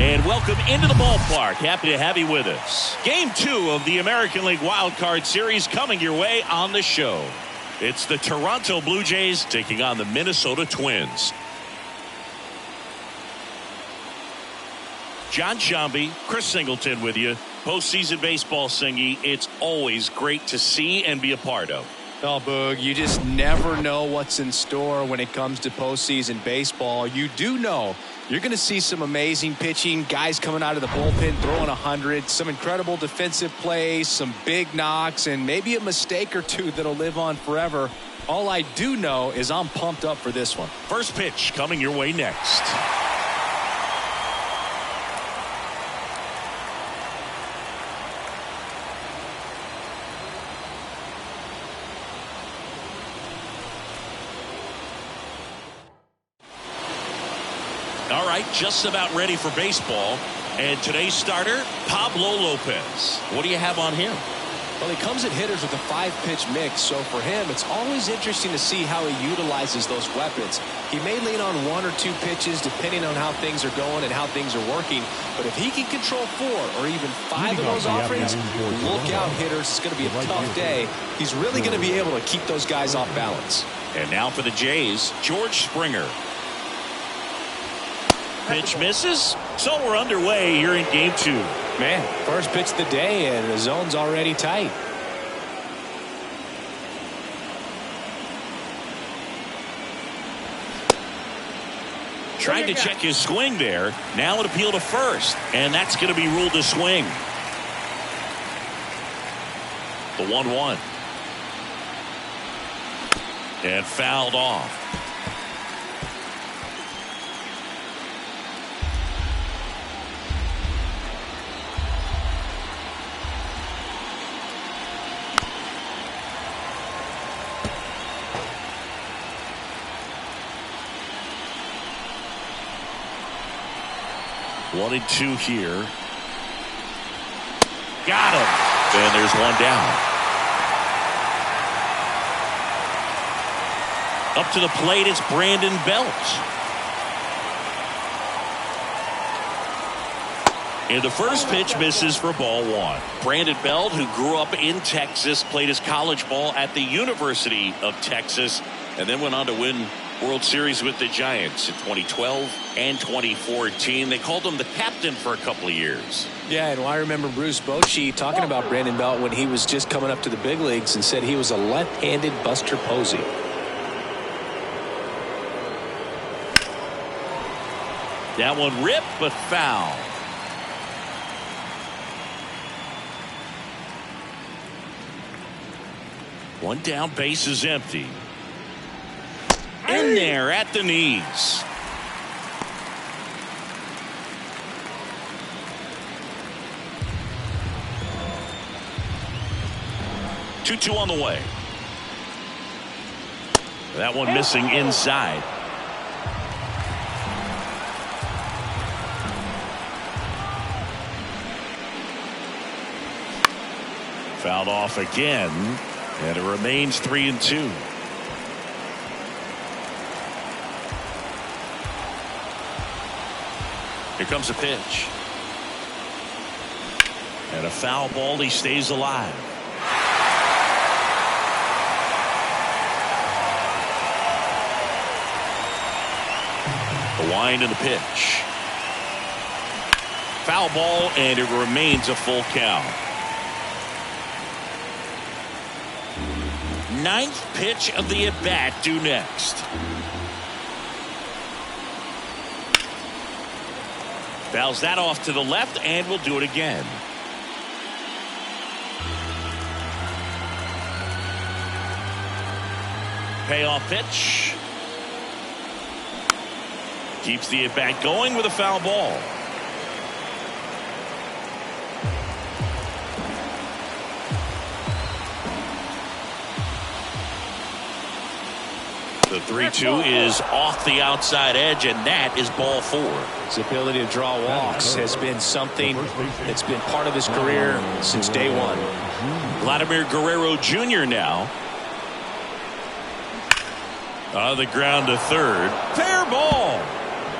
And welcome into the ballpark. Happy to have you with us. Game 2 of the American League Wild Card Series coming your way on the show. It's the Toronto Blue Jays taking on the Minnesota Twins. John Sciambi, Chris Singleton with you. Postseason baseball, Singy. It's always great to see and be a part of. Oh, Boog, you just never know what's in store when it comes to postseason baseball. You do know you're going to see some amazing pitching, guys coming out of the bullpen throwing 100, some incredible defensive plays, some big knocks, and maybe a mistake or two that'll live on forever. All I do know is I'm pumped up for this one. First pitch coming your way next. All right, just about ready for baseball. And today's starter, Pablo Lopez. What do you have on him? Well, he comes at hitters with a 5-pitch mix, so for him, it's always interesting to see how he utilizes those weapons. He may lean on 1 or 2 pitches depending on how things are going and how things are working, but if he can control 4 or even 5 of those offerings, look out, hitters. It's going to be a tough day. He's really going to be able to keep those guys off balance. And now for the Jays, George Springer. Pitch misses, so we're underway here in game 2. Man, first pitch of the day and the zone's already tight. Trying to check his swing there. Now an appeal to first, and that's going to be ruled a swing. The 1-1. And fouled off. One and 2 here. Got him. And there's one down. Up to the plate, it's Brandon Belt. And the first pitch misses for ball 1. Brandon Belt, who grew up in Texas, played his college ball at the University of Texas, and then went on to win World Series with the Giants in 2012 and 2014. They called him the captain for a couple of years. Yeah, and I remember Bruce Bochy talking about Brandon Belt when he was just coming up to the big leagues and said he was a left-handed Buster Posey. That one ripped, but foul. One down, base is empty. In there at the knees. Two on the way. That one missing inside. Fouled off again, and it remains 3-2. Here comes a pitch. And a foul ball. He stays alive. The wind and the pitch. Foul ball, and it remains a full count. 9th pitch of the at-bat due next. Fouls that off to the left, and we'll do it again. Payoff pitch. Keeps the at-bat going with a foul ball. The 3-2 is off the outside edge, and that is ball 4. His ability to draw walks has been something that's been part of his career since day one. Vladimir Guerrero Jr. now. On the ground to third. Fair ball.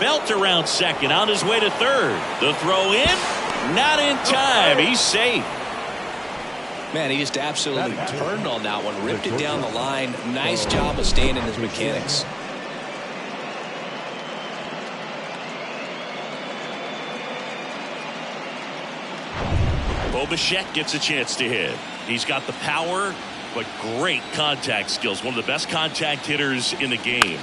Belt around second, on his way to third. The throw in, not in time. He's safe. Man, he just absolutely turned on that one, ripped it down the line. Nice job of staying in his mechanics. Bo Bichette gets a chance to hit. He's got the power, but great contact skills. One of the best contact hitters in the game.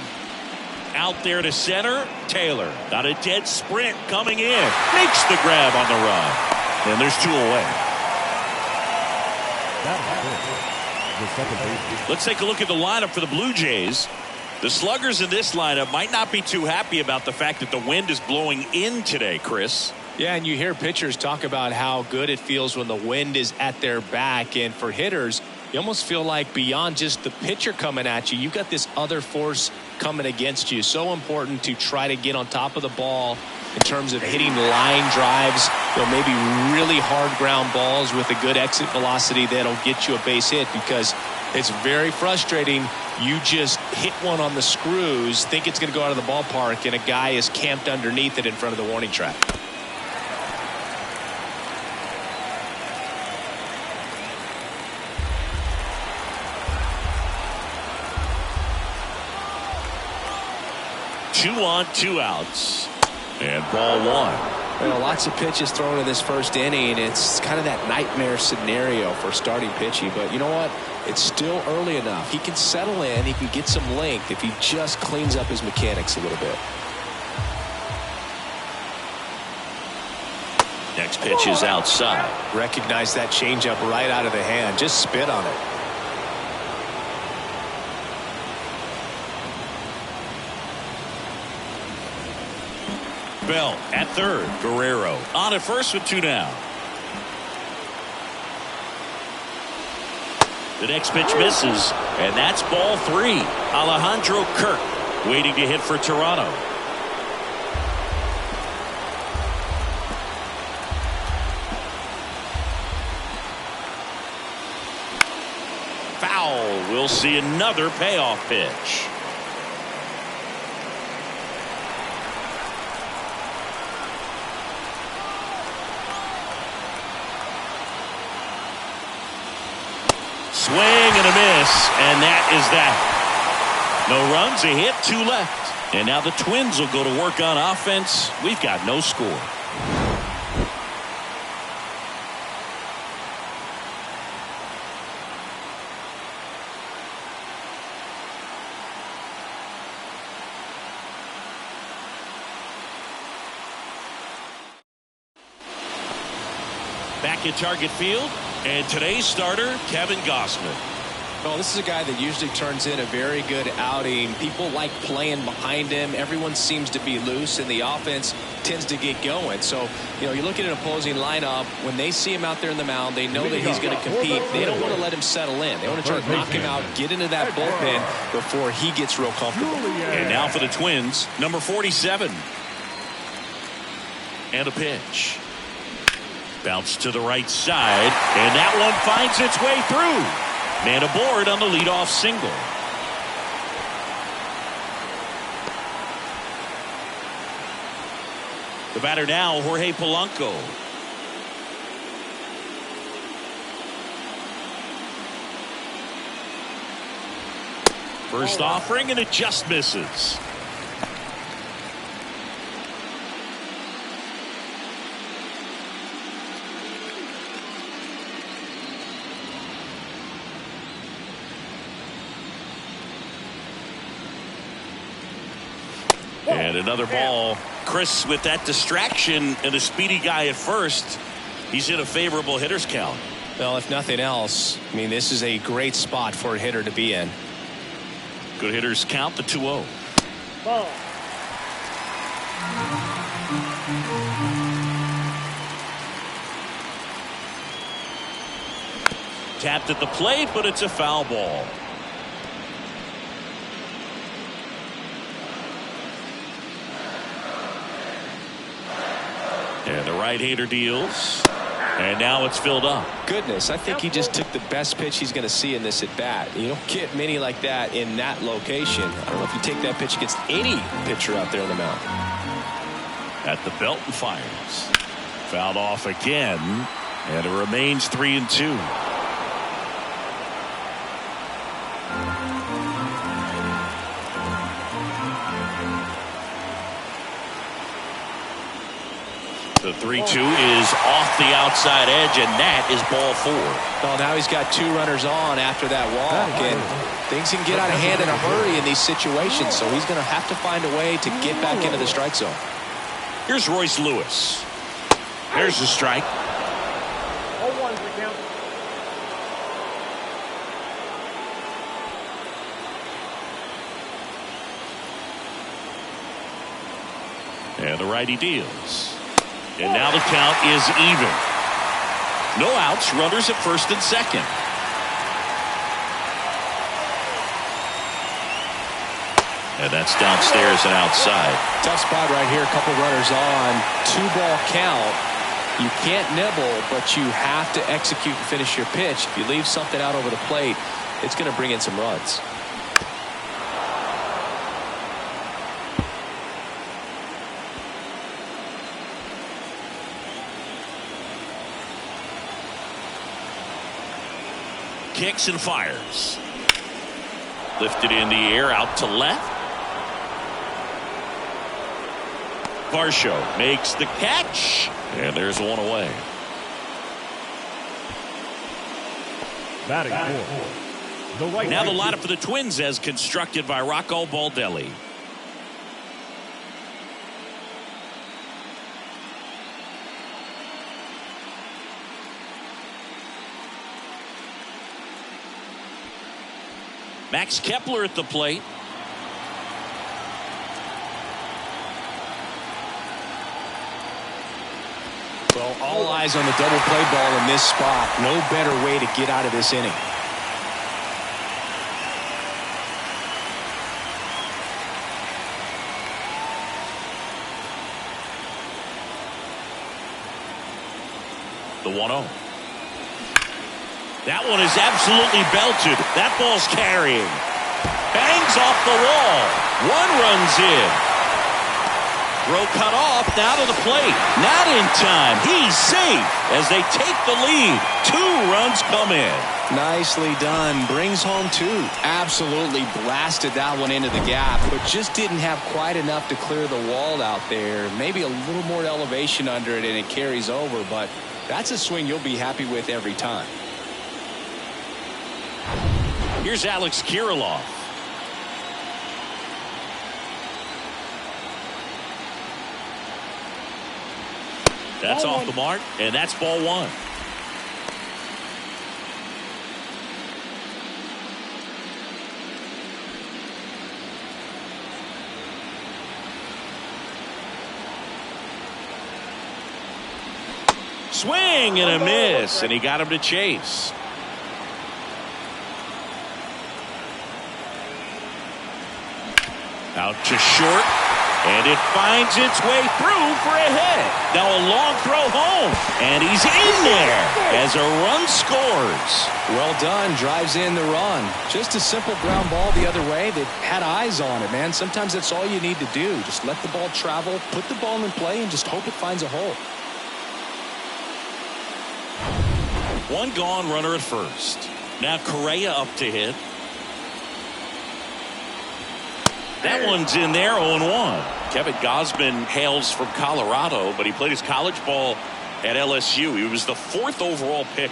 Out there to center, Taylor. Got a dead sprint coming in. Makes the grab on the run. And there's 2 away. Let's take a look at the lineup for the Blue Jays. The sluggers in this lineup might not be too happy about the fact that the wind is blowing in today, Chris. Yeah, and you hear pitchers talk about how good it feels when the wind is at their back. And for hitters, you almost feel like beyond just the pitcher coming at you, you've got this other force coming against you. So important to try to get on top of the ball in terms of hitting line drives, maybe really hard ground balls with a good exit velocity that'll get you a base hit, because it's very frustrating. You just hit one on the screws, think it's going to go out of the ballpark, and a guy is camped underneath it in front of the warning track. Two on, 2 outs. And ball 1. Lots of pitches thrown in this first inning. It's kind of that nightmare scenario for starting pitching. But you know what? It's still early enough. He can settle in. He can get some length if he just cleans up his mechanics a little bit. Next pitch is outside. Recognize that changeup right out of the hand. Just spit on it. Bell at third. Guerrero on at first with 2 down. The next pitch misses, and that's ball 3. Alejandro Kirk waiting to hit for Toronto. Foul. We'll see another payoff pitch. Swing and a miss, and that is that. No runs, a hit, 2 left. And now the Twins will go to work on offense. We've got no score. Back at Target Field. And today's starter, Kevin Gausman. Well, this is a guy that usually turns in a very good outing. People like playing behind him. Everyone seems to be loose, and the offense tends to get going. So, you look at an opposing lineup, when they see him out there in the mound, they know that he's going to compete. They don't want to let him settle in. They want to try to knock him out, get into that bullpen before he gets real comfortable. And now for the Twins, number 47. And a pitch. Bounce to the right side, and that one finds its way through. Man aboard on the leadoff single. The batter now, Jorge Polanco. First offering, and it just misses. And another ball. Chris, with that distraction and a speedy guy at first, he's in a favorable hitter's count. Well, if nothing else, this is a great spot for a hitter to be in. Good hitters count, the 2-0. Ball. Tapped at the plate, but it's a foul ball. And the right-hander deals. And now it's filled up. Goodness, I think he just took the best pitch he's going to see in this at-bat. You don't get many like that in that location. I don't know if you take that pitch against any pitcher out there on the mound. At the belt and fires. Fouled off again, and it remains 3-2. The 3-2 is off the outside edge, and that is ball 4. Well, now he's got 2 runners on after that walk, and things can get out of hand in a hurry in these situations, so he's going to have to find a way to get back into the strike zone. Here's Royce Lewis. There's the strike. And the righty deals. And now the count is even. No outs, runners at first and second. And that's downstairs and outside. Tough spot right here. A couple runners on. 2-ball count. You can't nibble, but you have to execute and finish your pitch. If you leave something out over the plate, it's going to bring in some runs. Kicks and fires. Lifted in the air out to left. Varsho makes the catch, and there's one away. Batting fourth. Now the lineup for the Twins as constructed by Rocco Baldelli. Max Kepler at the plate. Well, all eyes on the double play ball in this spot. No better way to get out of this inning. The 1-0. That one is absolutely belted. That ball's carrying. Bangs off the wall. 1 runs in. Throw cut off. Now to the plate. Not in time. He's safe as they take the lead. 2 runs come in. Nicely done. Brings home 2. Absolutely blasted that one into the gap, but just didn't have quite enough to clear the wall out there. Maybe a little more elevation under it and it carries over, but that's a swing you'll be happy with every time. Here's Alex Kirilloff. That's off the mark, and that's ball 1. Swing and a miss, and he got him to chase. Out to short, and it finds its way through for a hit. Now a long throw home, and he's in there as a run scores. Well done. Drives in the run. Just a simple ground ball the other way that had eyes on it, man. Sometimes that's all you need to do. Just let the ball travel, put the ball in play, and just hope it finds a hole. 1 gone, runner at first. Now Correa up to hit. That one's in there, 0-1. Kevin Gausman hails from Colorado, but he played his college ball at LSU. He was the 4th overall pick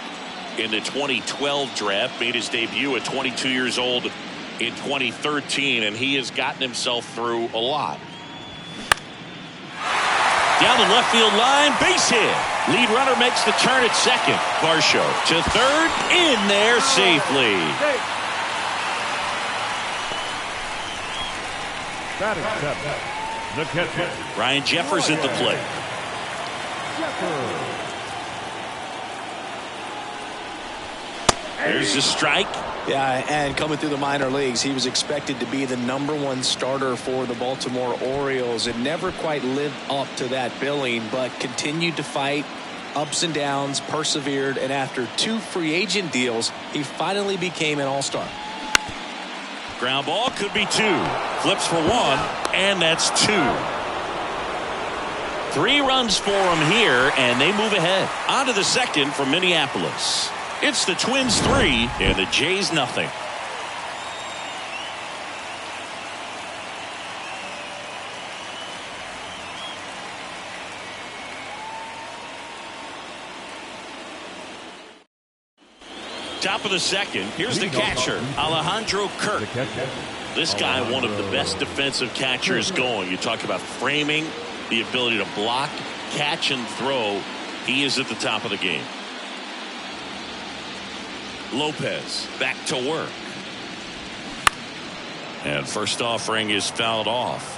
in the 2012 draft, made his debut at 22 years old in 2013, and he has gotten himself through a lot. Down the left field line, base hit. Lead runner makes the turn at second. Varsho to third, in there safely. Batting 7. The catcher. Ryan Jeffers at the plate. There's the strike. Yeah, and coming through the minor leagues, he was expected to be the #1 starter for the Baltimore Orioles and never quite lived up to that billing, but continued to fight ups and downs, persevered, and after 2 free agent deals, he finally became an all-star. Ground ball could be 2. Flips for 1, and that's 2. 3 runs for them here, and they move ahead. On to the second from Minneapolis. It's the Twins 3 and the Jays nothing. Top of the second, here's the catcher, Alejandro Kirk. This guy, one of the best defensive catchers going. You talk about framing, the ability to block, catch, and throw. He is at the top of the game. Lopez back to work. And first offering is fouled off.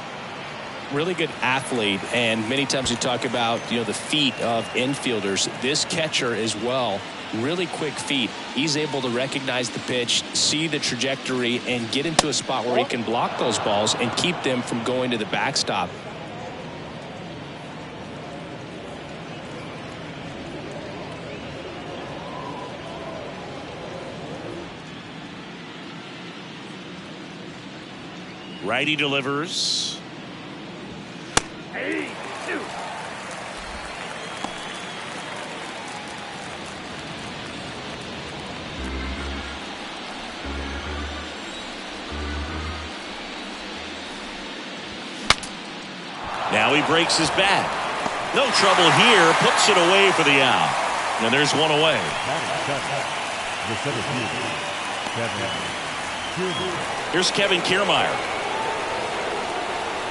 Really good athlete, and many times you talk about the feet of infielders. This catcher as well, really quick feet. He's able to recognize the pitch, see the trajectory, and get into a spot where he can block those balls and keep them from going to the backstop. Righty delivers. Now he breaks his bat. No trouble here. Puts it away for the out. And there's one away. Here's Kevin Kiermaier.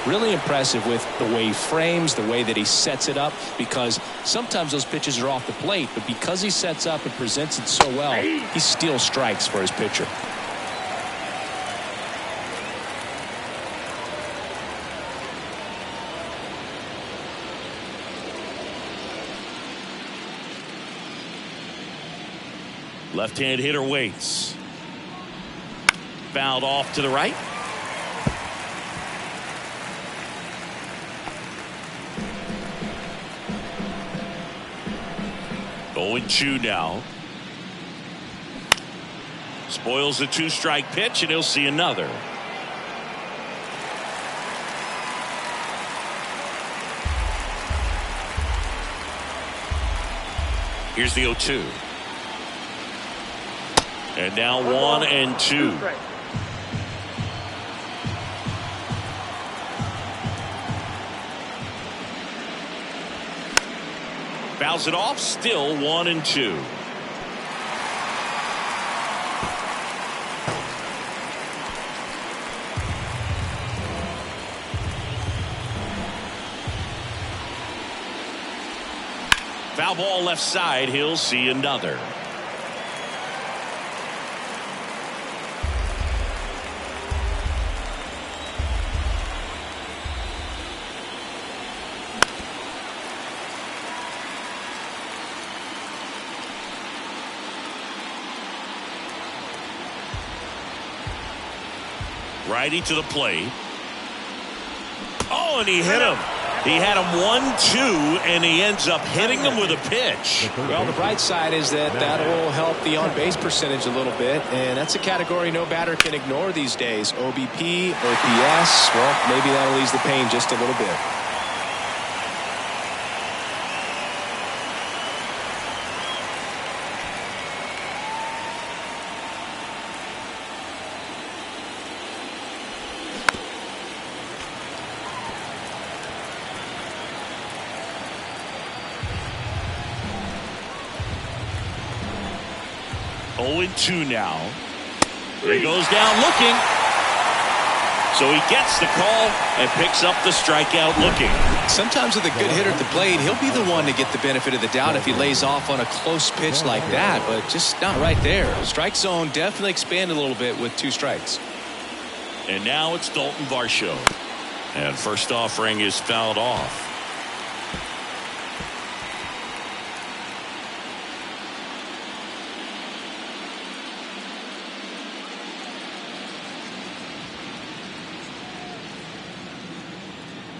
Really impressive with the way he frames, the way that he sets it up, because sometimes those pitches are off the plate, but because he sets up and presents it so well, he steals strikes for his pitcher. Left-hand hitter waits. Fouled off to the right. Going 2 now. Spoils the 2-strike pitch, and he'll see another. Here's the 0-2. And now 1-2. Fouls it off, still 1-2. Foul ball left side, he'll see another. Righty to the plate. Oh, and he hit him. He had him 1-2, and he ends up hitting him with a pitch. Well, the bright side is that will help the on-base percentage a little bit, and that's a category no batter can ignore these days. OBP, OPS, well, maybe that'll ease the pain just a little bit. Two now. He goes down looking. So he gets the call and picks up the strikeout looking. Sometimes with a good hitter at the plate, he'll be the one to get the benefit of the doubt if he lays off on a close pitch like that, but just not right there. Strike zone definitely expanded a little bit with 2 strikes. And now it's Dalton Varsho. And first offering is fouled off.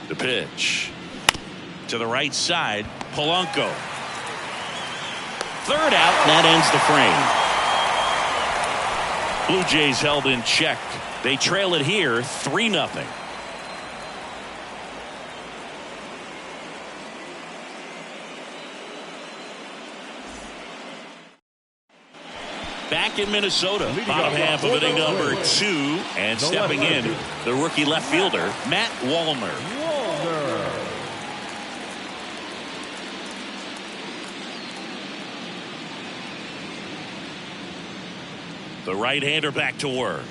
The pitch to the right side. Polanco. Third out. That ends the frame. Blue Jays held in check. They trail it here 3-0. back in Minnesota. Bottom half of inning number 2. And stepping in, the rookie left fielder, Matt Wallner. The right-hander back to work.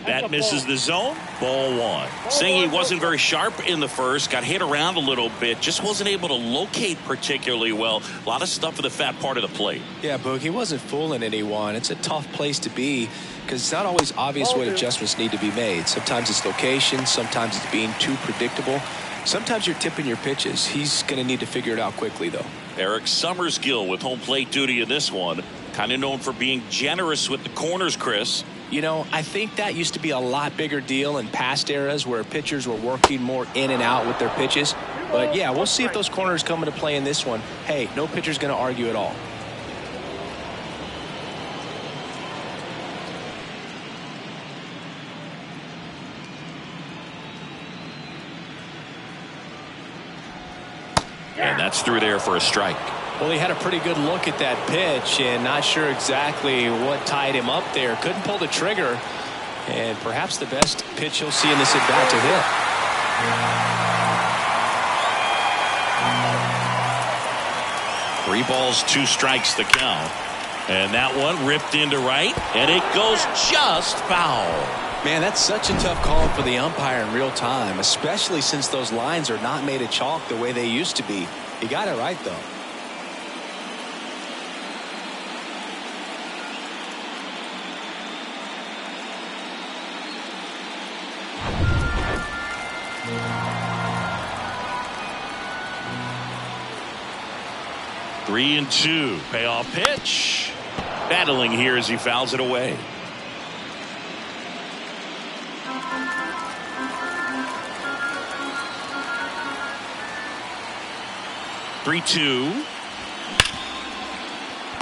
That misses the zone. Ball 1. Saying he wasn't very sharp in the first. Got hit around a little bit. Just wasn't able to locate particularly well. A lot of stuff for the fat part of the plate. Yeah, Boog, he wasn't fooling anyone. It's a tough place to be because it's not always obvious what adjustments need to be made. Sometimes it's location. Sometimes it's being too predictable. Sometimes you're tipping your pitches. He's going to need to figure it out quickly, though. Eric Summersgill with home plate duty in this one. Kind of known for being generous with the corners, Chris. You know, I think that used to be a lot bigger deal in past eras where pitchers were working more in and out with their pitches. But, yeah, we'll see if those corners come into play in this one. Hey, no pitcher's going to argue at all. And that's through there for a strike. Well, he had a pretty good look at that pitch and not sure exactly what tied him up there. Couldn't pull the trigger. And perhaps the best pitch he'll see in this at-bat to hit. 3 balls, 2 strikes the count. And that one ripped into right. And it goes just foul. Man, that's such a tough call for the umpire in real time, especially since those lines are not made of chalk the way they used to be. He got it right, though. Three and 2. Payoff pitch. Battling here as he fouls it away. Three-two.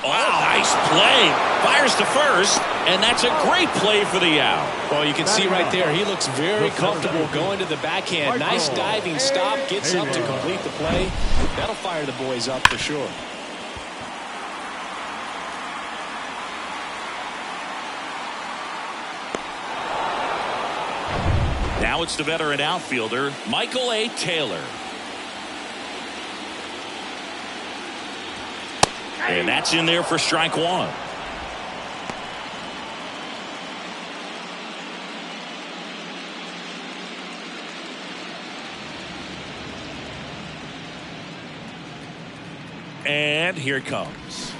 Oh, nice play. Fires to first, and that's a great play for the out. Well, you can see right there, he looks very comfortable going to the backhand. Nice diving stop, gets up to complete the play. That'll fire the boys up for sure. Now it's the veteran outfielder, Michael A. Taylor. And that's in there for strike 1. And here it comes.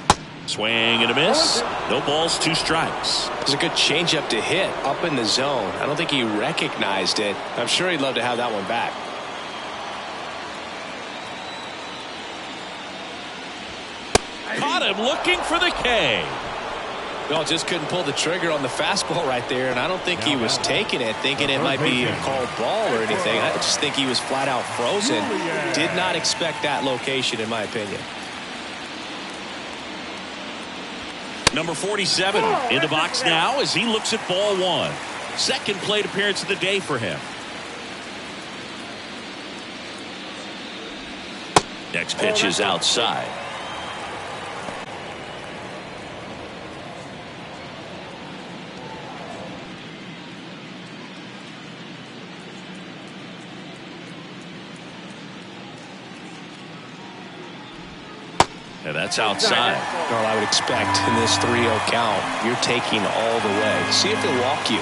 Swing and a miss. No balls, 2 strikes. It was a good changeup to hit up in the zone. I don't think he recognized it. I'm sure he'd love to have that one back. Caught him looking for the K. Well, just couldn't pull the trigger on the fastball right there, and I don't think he was taking it, thinking it might be a called ball or anything. I just think he was flat out frozen. Did not expect that location, in my opinion. Number 47 in the box now as he looks at ball 1. Second plate appearance of the day for him. Next pitch is outside. And that's outside. Well, I would expect in this 3-0 count, you're taking all the way. See if he'll walk you.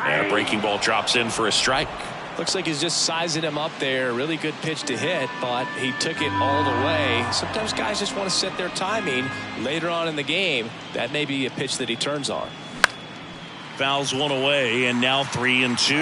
And a breaking ball drops in for a strike. Looks like he's just sizing him up there. Really good pitch to hit, but he took it all the way. Sometimes guys just want to set their timing later on in the game. That may be a pitch that he turns on. Fouls one away, and now 3 and 2.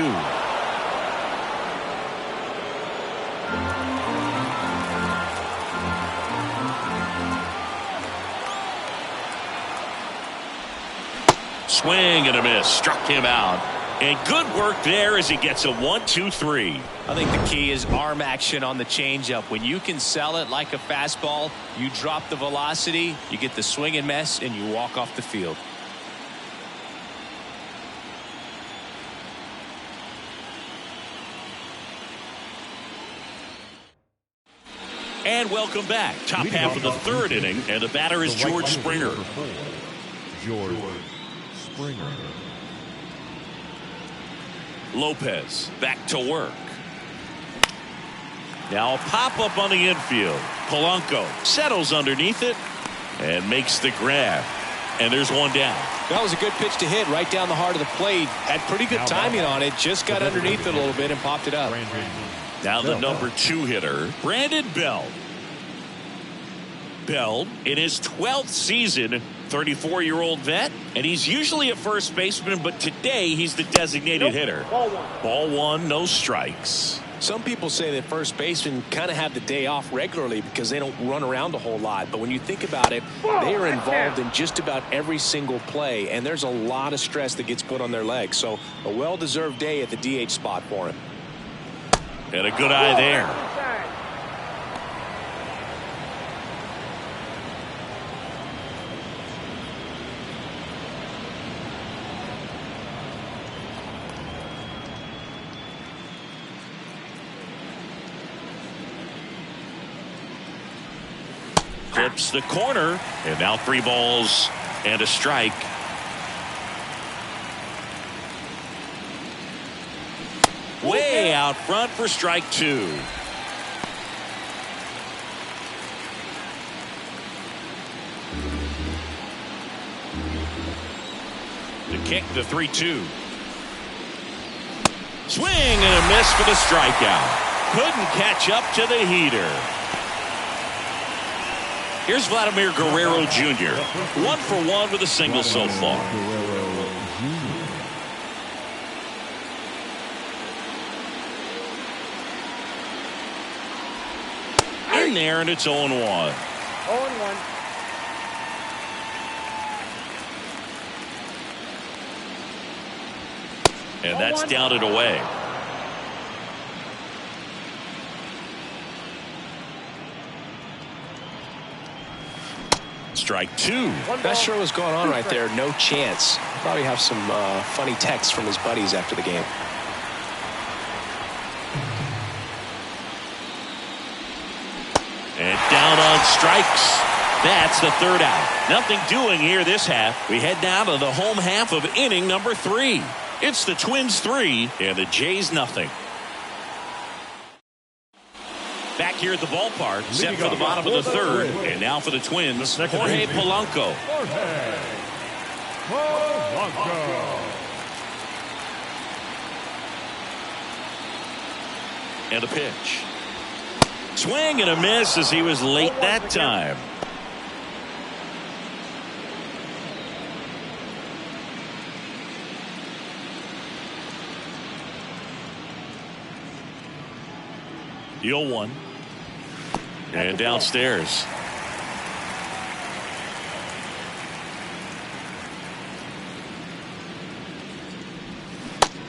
Swing and a miss. Struck him out. And good work there as he gets a 1-2-3. I think the key is arm action on the changeup. When you can sell it like a fastball, you drop the velocity, you get the swing and miss, and you walk off the field. And welcome back. Top half of the third inning, and the batter is George Springer. George Springer. Lopez back to work. Now a pop-up on the infield. Polanco settles underneath it and makes the grab. And there's one down. That was a good pitch to hit right down the heart of the plate. Had pretty good timing on it. Just got underneath it a little bit and popped it up. Now the number 2 hitter, Brandon Belt. Belt in his 12th season, 34-year-old vet, and he's usually a first baseman, but today he's the designated hitter. Ball one, no strikes. Some people say that first basemen kind of have the day off regularly because they don't run around a whole lot. But when you think about it, they are involved in just about every single play, and there's a lot of stress that gets put on their legs. So a well-deserved day at the DH spot for him. And a good eye there. Clips the corner, and now 3 balls and a strike. Way out front for strike 2. The kick, the 3-2. Swing and a miss for the strikeout. Couldn't catch up to the heater. Here's Vladimir Guerrero Jr. 1 for 1 with a single so far. In there, and it's 0-1. 0-1. And that's down and away. Strike 2. Not sure what's going on right there. No chance. Probably have some funny texts from his buddies after the game. And down on strikes. That's the third out. Nothing doing here this half. We head down to the home half of inning number 3. It's the Twins 3 and the Jays nothing. Back here at the ballpark, set for the bottom of the third, and now for the Twins, Jorge Polanco. Jorge Polanco. And a pitch. Swing and a miss as he was late that time. The 0-1. And downstairs.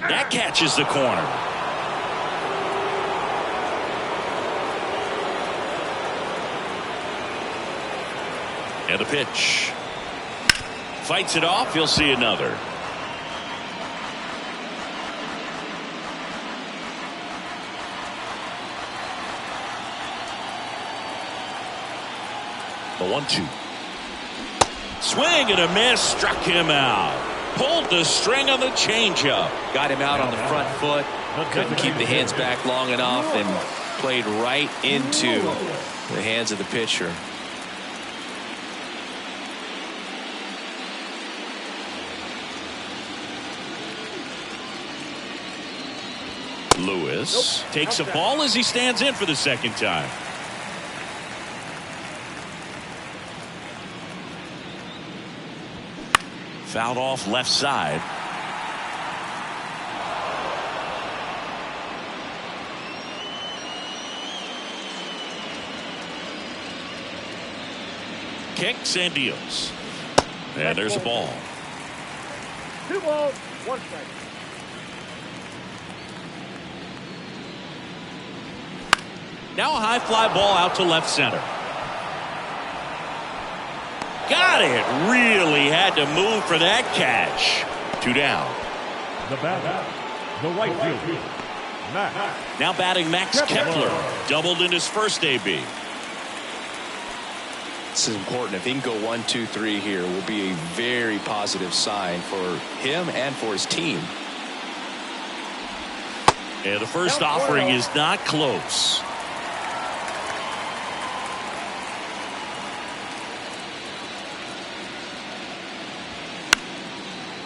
That catches the corner. And a pitch. Fights it off. You'll see another. The 1-2. Swing and a miss. Struck him out. Pulled the string on the changeup. Got him out on the front foot. Couldn't keep the hands back long enough and played right into the hands of the pitcher. Lewis takes a ball as he stands in for the second time. Fouled off left side. Kicks and deals. And there's a ball. 2 balls, 1 strike. Now a high fly ball out to left center. Got it. Really had to move for that catch. 2 down. The batter, the right fielder, Max. Now batting Max Kepler. Doubled in his first AB. that's important. If he can go 1, 2, 3 here, will be a very positive sign for him and for his team. And the first offering is not close.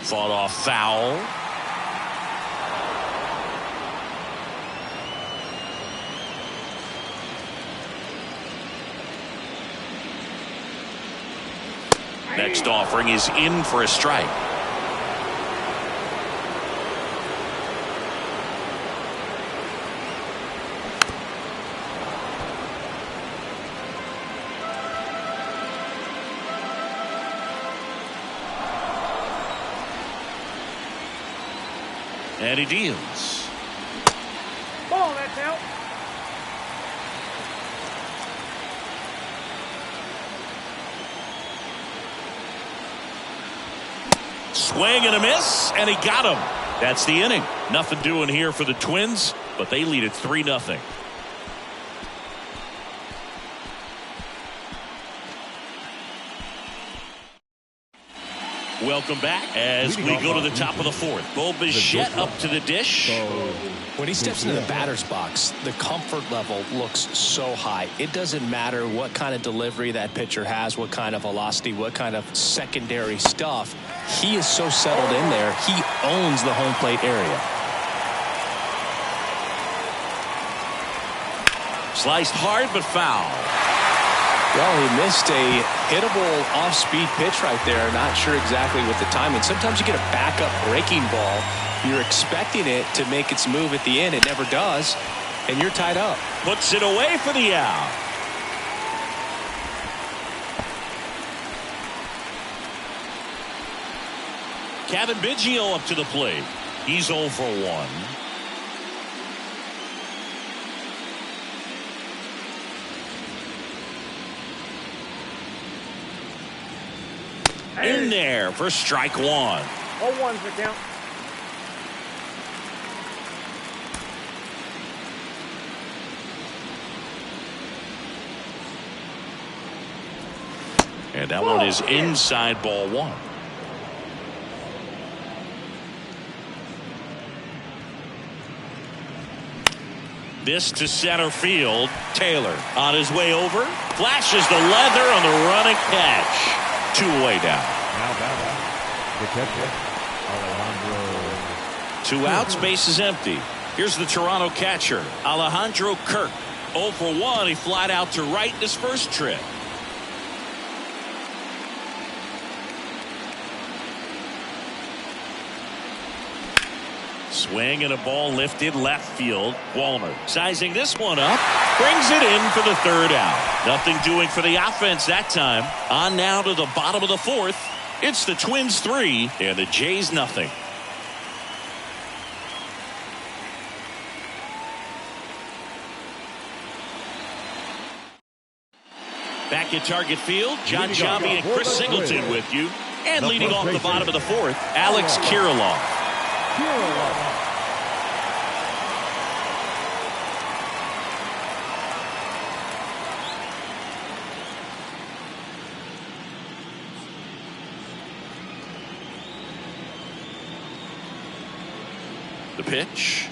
Fought off foul. Next offering is in for a strike. And he deals. Ball, that's out. Swing and a miss, and he got him. That's the inning. Nothing doing here for the Twins, but they lead it 3-0. Welcome back as we go to the top of the fourth. Bo Bichette up to the dish. When he steps into the batter's box, the comfort level looks so high. It doesn't matter what kind of delivery that pitcher has, what kind of velocity, what kind of secondary stuff. He is so settled in there. He owns the home plate area. Sliced hard but foul. Well, he missed a hittable off-speed pitch right there. Not sure exactly what the timing. Sometimes you get a backup breaking ball. You're expecting it to make its move at the end. It never does, and you're tied up. Puts it away for the out. Kevin Biggio up to the plate. He's 0 for 1. In there for strike 1. 0-1's the count. And that one is inside, ball 1. This to center field. Taylor on his way over. Flashes the leather on the running catch. 2 away down. Now batting, the catcher, Alejandro. 2 outs, base is empty. Here's the Toronto catcher, Alejandro Kirk. 0 for 1. He flied out to right in his first trip. Swing and a ball lifted left field. Walner sizing this one up. Brings it in for the 3rd out. Nothing doing for the offense that time. On now to the bottom of the 4th. It's the Twins 3 and the Jays nothing. Back at Target Field, John Sciambi and Chris Singleton with you. And leading off the bottom of the 4th, Alex Kirilloff. The pitch.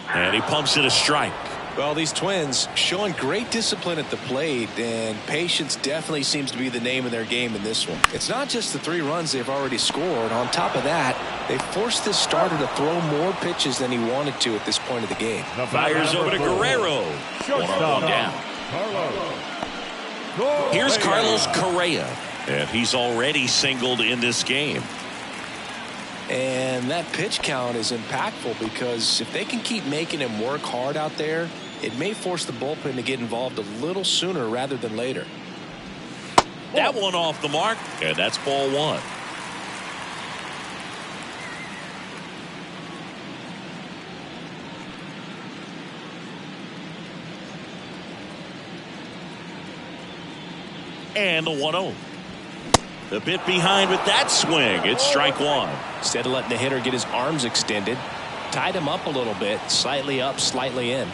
And he pumps it a strike. Well, these Twins showing great discipline at the plate, and patience definitely seems to be the name of their game in this one. It's not just the 3 runs they've already scored. On top of that, they forced this starter to throw more pitches than he wanted to at this point of the game. Fires over to Guerrero. 1-1 down. Here's Carlos Correa, and he's already singled in this game. And that pitch count is impactful because if they can keep making him work hard out there, it may force the bullpen to get involved a little sooner rather than later. That one off the mark, and that's ball 1. And the 1-0. A bit behind with that swing. It's strike 1. Instead of letting the hitter get his arms extended, tied him up a little bit, slightly up, slightly in.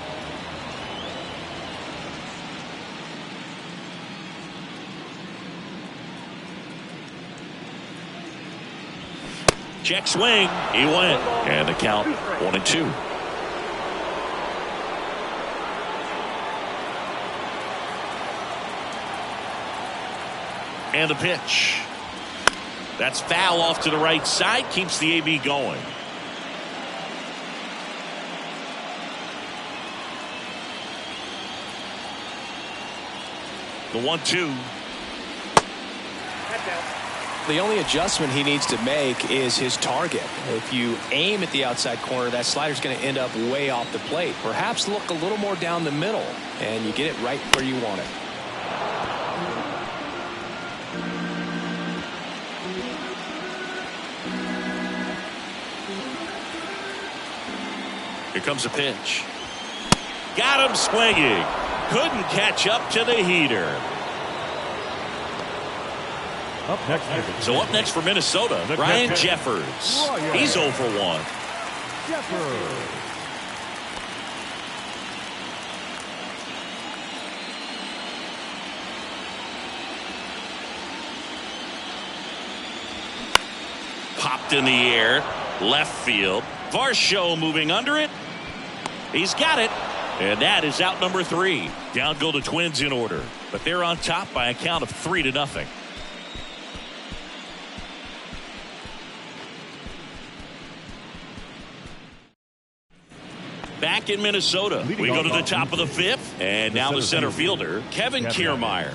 Check swing. He went. And the count 1-2. And the pitch. That's foul off to the right side. Keeps the AB going. The 1-2. The only adjustment he needs to make is his target. If you aim at the outside corner, that slider's going to end up way off the plate. Perhaps look a little more down the middle, and you get it right where you want it. Here comes a pitch. Got him swinging. Couldn't catch up to the heater. So up next for Minnesota, Ryan Jeffers. He's 0 for 1. Popped in the air, left field. Varsho moving under it. He's got it. And that is out number 3. Down go the Twins in order. But they're on top by a count of 3-0. Back in Minnesota, we go to the top of the 5th. And now the center fielder, Kevin Kiermaier.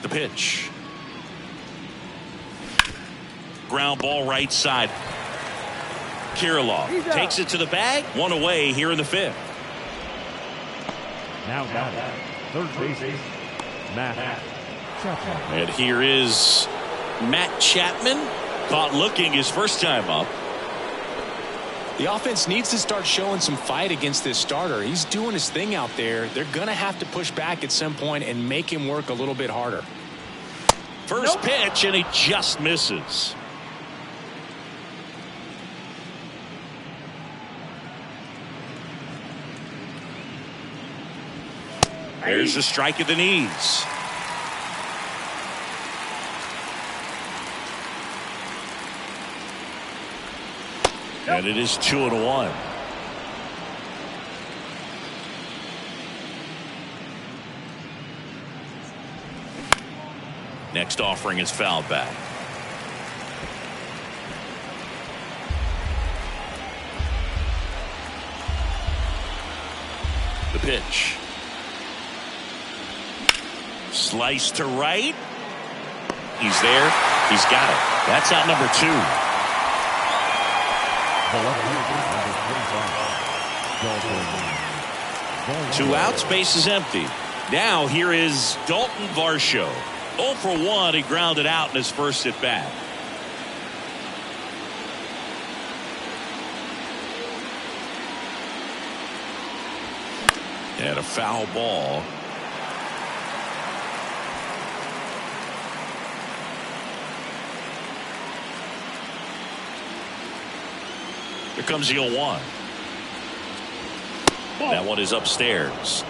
The pitch. Ground ball right side. Kirilloff takes it to the bag. 1 away here in the 5th. Now batting, third base, Matt Chapman. And here is Matt Chapman. Caught looking his first time up. The offense needs to start showing some fight against this starter. He's doing his thing out there. They're going to have to push back at some point and make him work a little bit harder. First pitch, and he just misses. There's a strike at the knees. And it is 2-1. Next offering is fouled back. The pitch. Slice to right. He's there. He's got it. That's out number 2. Two outs, base is empty. Now here is Dalton Varsho. 0 for 1. He grounded out in his first at bat. And a foul ball. Here comes the 0-1. That one is upstairs.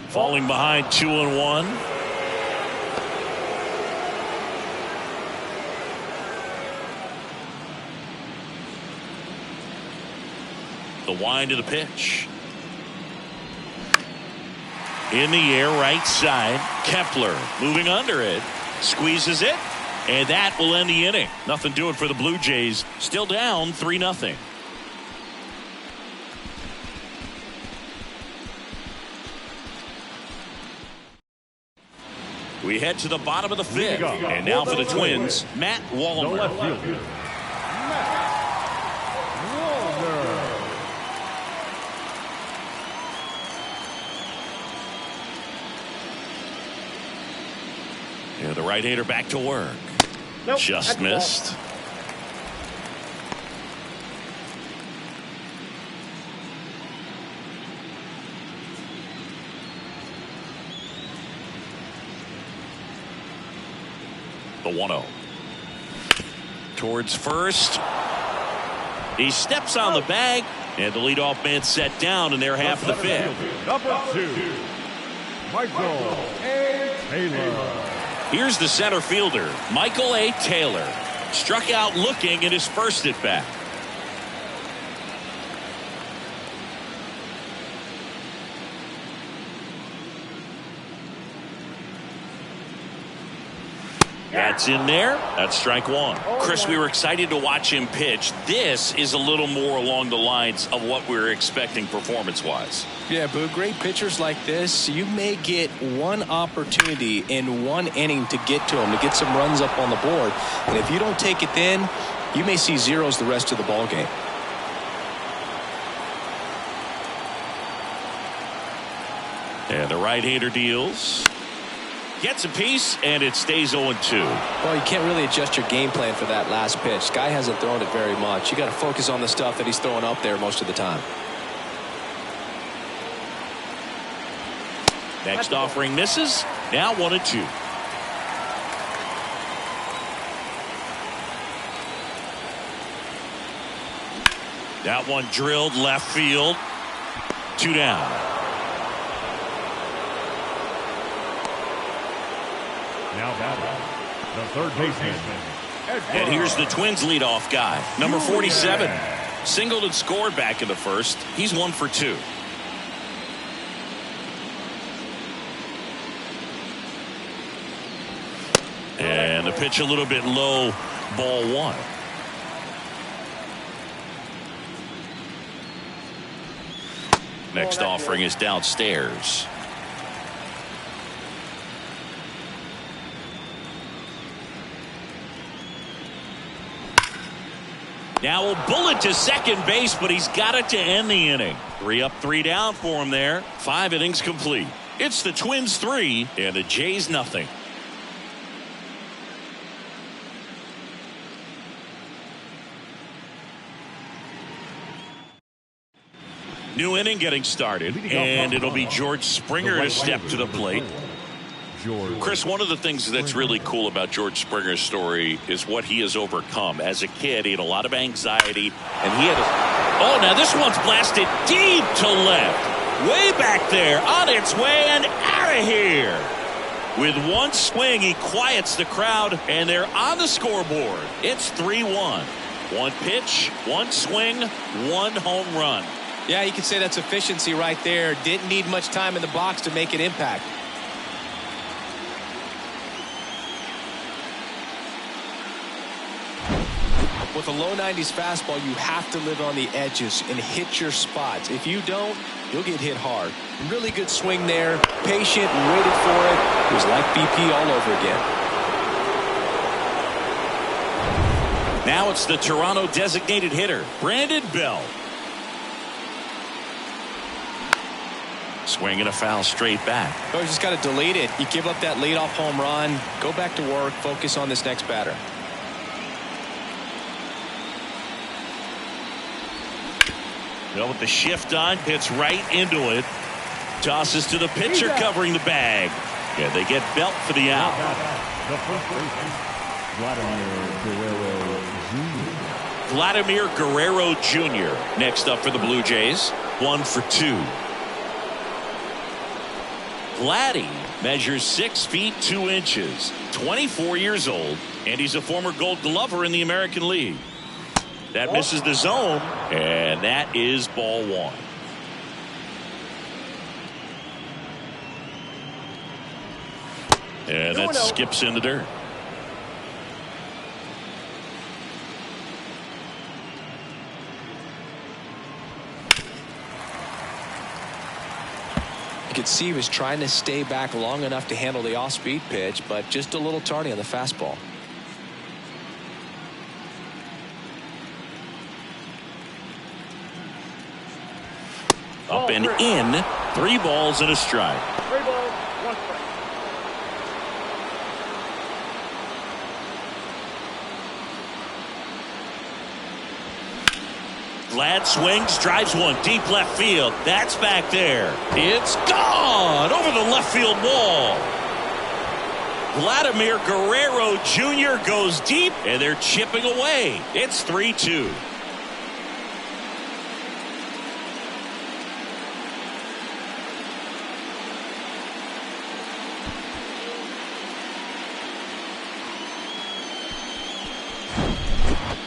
Falling behind 2-1. The wind of the pitch. In the air, right side. Kepler moving under it. Squeezes it. And that will end the inning. Nothing doing for the Blue Jays. Still down 3-0. We head to the bottom of the 5th. And now for the Twins, Matt Wallner. Yeah, the right-hander back to work. Nope, just missed. The 1-0. Towards first. He steps on the bag, and the leadoff man set down in their half of the fifth. Number 2, Michael A. Taylor. Here's the center fielder, Michael A. Taylor. Struck out looking in his first at bat. That's in there. That's strike one. Chris, we were excited to watch him pitch. This is a little more along the lines of what we were expecting performance-wise. Yeah, Boo, great pitchers like this, you may get one opportunity in one inning to get to them, to get some runs up on the board. And if you don't take it then, you may see zeros the rest of the ball game. And the right-hander deals. Gets a piece, and it stays 0-2. Well, you can't really adjust your game plan for that last pitch. Guy hasn't thrown it very much. You got to focus on the stuff that he's throwing up there most of the time. Next offering misses. Now 1-2. That one drilled left field. 2 down. Now batting, the third baseman. And here's the Twins leadoff guy, number 47. Singled and scored back in the first. He's 1 for 2. And the pitch a little bit low, ball 1. Next offering is downstairs. Now a bullet to second base, but he's got it to end the inning. 3 up, 3 down for him there. 5 innings complete. It's the Twins 3 and the Jays nothing. New inning getting started, and it'll be George Springer to step to the plate. Chris, one of the things that's really cool about George Springer's story is what he has overcome. As a kid, he had a lot of anxiety, and he had oh, now this one's blasted deep to left. Way back there, on its way and out of here. With one swing, he quiets the crowd, and they're on the scoreboard. It's 3-1. One pitch, one swing, one home run. Yeah, you could say that's efficiency right there. Didn't need much time in the box to make an impact. With a low 90s fastball, you have to live on the edges and hit your spots. If you don't, you'll get hit hard. Really good swing there. Patient, waited for it. It was like BP all over again. Now it's the Toronto designated hitter, Brandon Belt. Swing and a foul straight back. Oh, you just got to delete it. You give up that leadoff home run. Go back to work. Focus on this next batter. Well, with the shift on, hits right into it. Tosses to the pitcher covering the bag. Yeah, they get Belt for the out. The first baseman, Vladimir Guerrero Jr. next up for the Blue Jays. 1 for 2. Vladdy measures 6 feet 2 inches, 24 years old, and he's a former Gold Glover in the American League. That misses the zone, and that is ball 1. And that skips in the dirt. You could see he was trying to stay back long enough to handle the off-speed pitch, but just a little tardy on the fastball. Up and in. 3 balls and a strike. 3 balls, 1 strike. Vlad swings, drives one deep left field. That's back there. It's gone over the left field wall. Vladimir Guerrero Jr. goes deep, and they're chipping away. It's 3-2.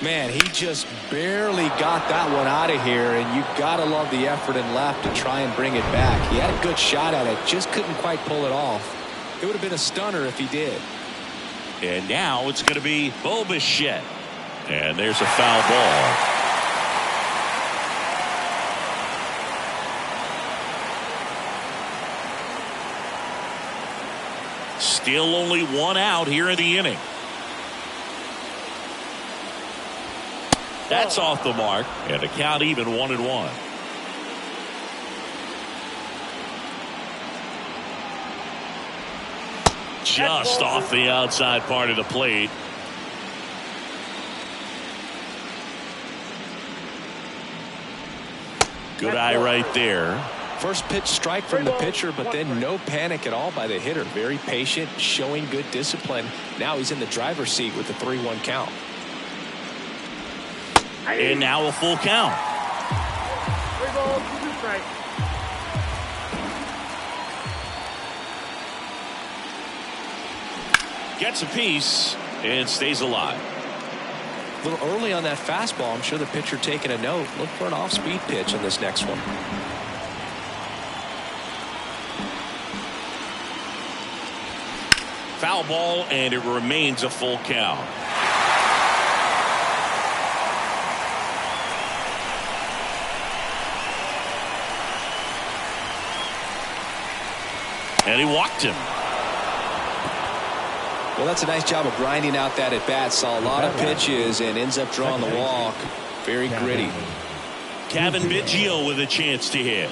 Man, he just barely got that one out of here, and you've got to love the effort and left to try and bring it back. He had a good shot at it, just couldn't quite pull it off. It would have been a stunner if he did. And now it's going to be Bo Bichette. And there's a foul ball. Still only one out here in the inning. That's off the mark, and the count even 1-1. Just off the outside part of the plate. Good eye right there. First pitch strike from the pitcher, but then no panic at all by the hitter. Very patient, showing good discipline. Now he's in the driver's seat with the 3-1 count. And now a full count. 3 balls, 2 strikes. Gets a piece and stays alive. A little early on that fastball. I'm sure the pitcher taking a note. Look for an off-speed pitch on this next one. Foul ball, and it remains a full count. And he walked him. Well, that's a nice job of grinding out that at bat. Saw a lot of pitches and ends up drawing the walk. Very gritty. Cavan Biggio with a chance to hit.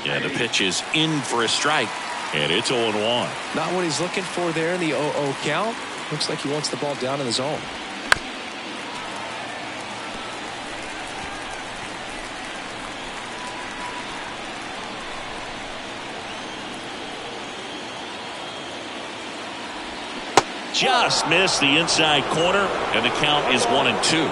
And the pitch is in for a strike. And it's 0-1. Not what he's looking for there in the 0-0 count. Looks like he wants the ball down in the zone. Just missed the inside corner, and the count is 1-2.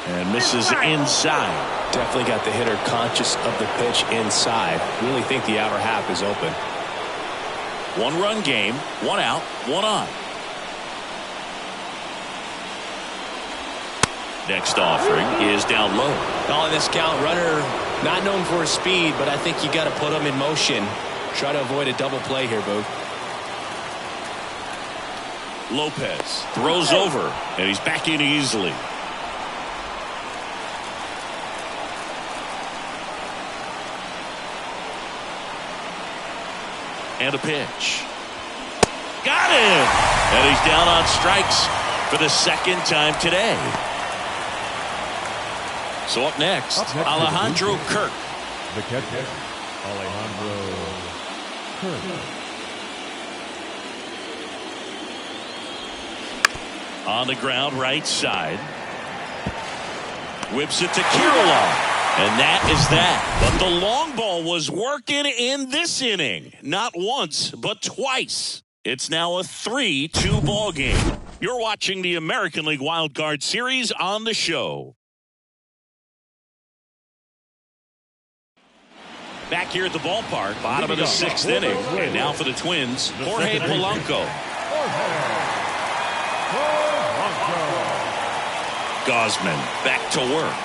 And misses inside. Definitely got the hitter conscious of the pitch inside. Really think the outer half is open. 1-run game, 1 out, 1 on. Next offering is down low. Calling this count, runner not known for his speed, but I think you got to put him in motion. Try to avoid a double play here, Boo. Lopez throws over, and he's back in easily. And a pitch. Got him! And he's down on strikes for the second time today. So up next, Alejandro Kirk. The catcher, Alejandro Kirk. On the ground, right side. Whips it to Kirilloff. And that is that. But the long ball was working in this inning. Not once, but twice. It's now a 3-2 ball game. You're watching the American League Wild Card Series on the show. Back here at the ballpark, bottom of the 6th inning. And now for the Twins, Jorge Polanco. Gausman back to work.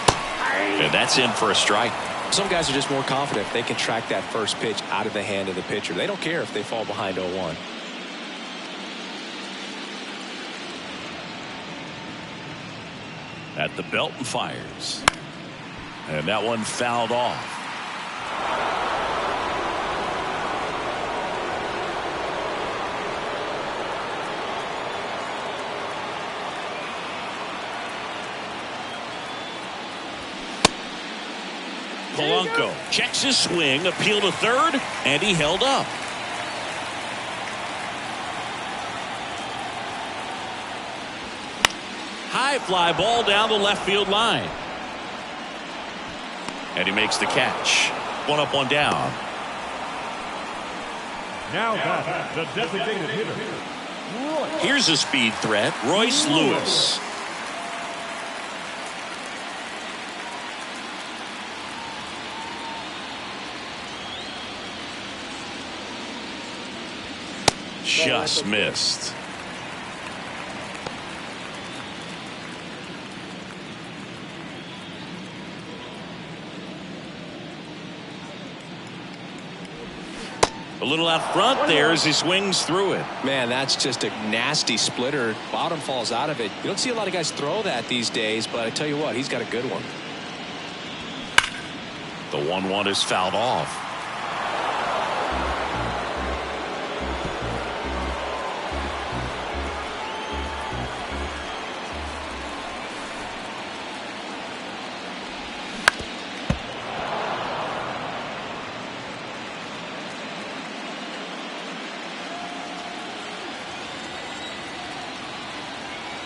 And that's in for a strike. Some guys are just more confident if they can track that first pitch out of the hand of the pitcher. They don't care if they fall behind 0-1. At the belt and fires. And that one fouled off. Polanco checks his swing, appeal to third, and he held up. High fly ball down the left field line. And he makes the catch. 1 up, 1 down. Now back, the designated hitter. Here's a speed threat, Royce Lewis. just missed. A little out front there as he swings through it. Man, that's just a nasty splitter. Bottom falls out of it. You don't see a lot of guys throw that these days, but I tell you what, he's got a good one. The 1-1 is fouled off.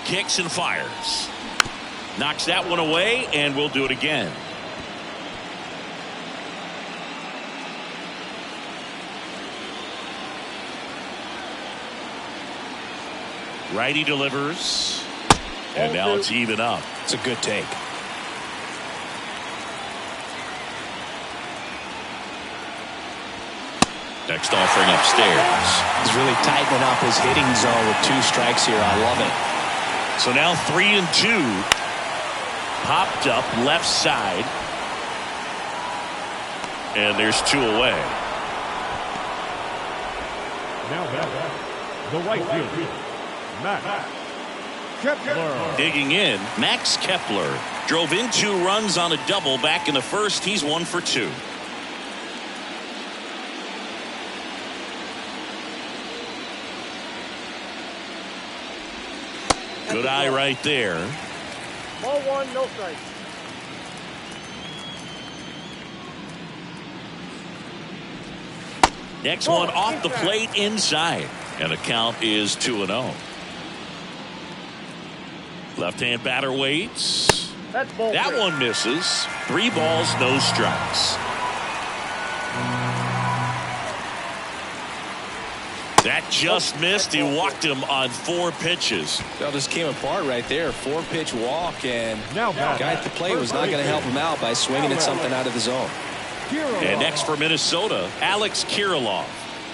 Kicks and fires. Knocks that one away, and we'll do it again. Righty delivers. And now it's even up. It's a good take. Next offering upstairs. He's really tightening up his hitting zone with 2 strikes here. I love it. So now 3-2. Popped up left side. And there's 2 away. Now back. The right fielder, Max Kepler. Digging in, Max Kepler drove in 2 runs on a double back in the first. He's 1 for 2. Good eye right there. Ball 1, no strikes. Next one off the plate inside. And the count is 2-0. Left-hand batter waits. That's ball That 3. one misses. 3 balls, no strikes. That just missed. He walked him on 4 pitches. That just came apart right there. 4-pitch walk, and Now the guy at the plate was not going to help him out by swinging at something out of the zone. And next for Minnesota, Alex Kirilloff.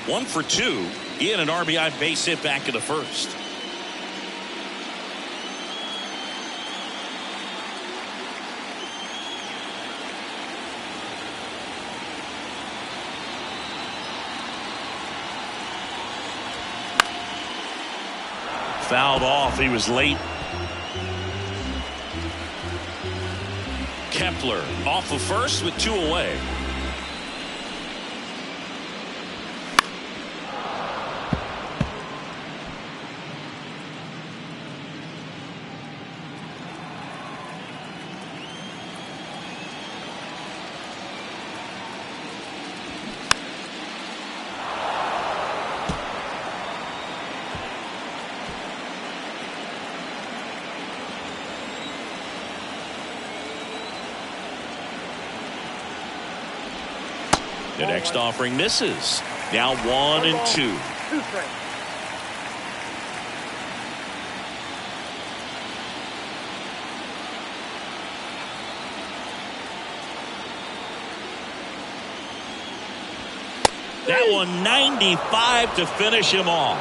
1 for 2. He had an RBI base hit back in the first. Fouled off. He was late. Kepler off of first with 2 away. The next offering misses. Now 1-2. 2 strikes. That one 95 to finish him off.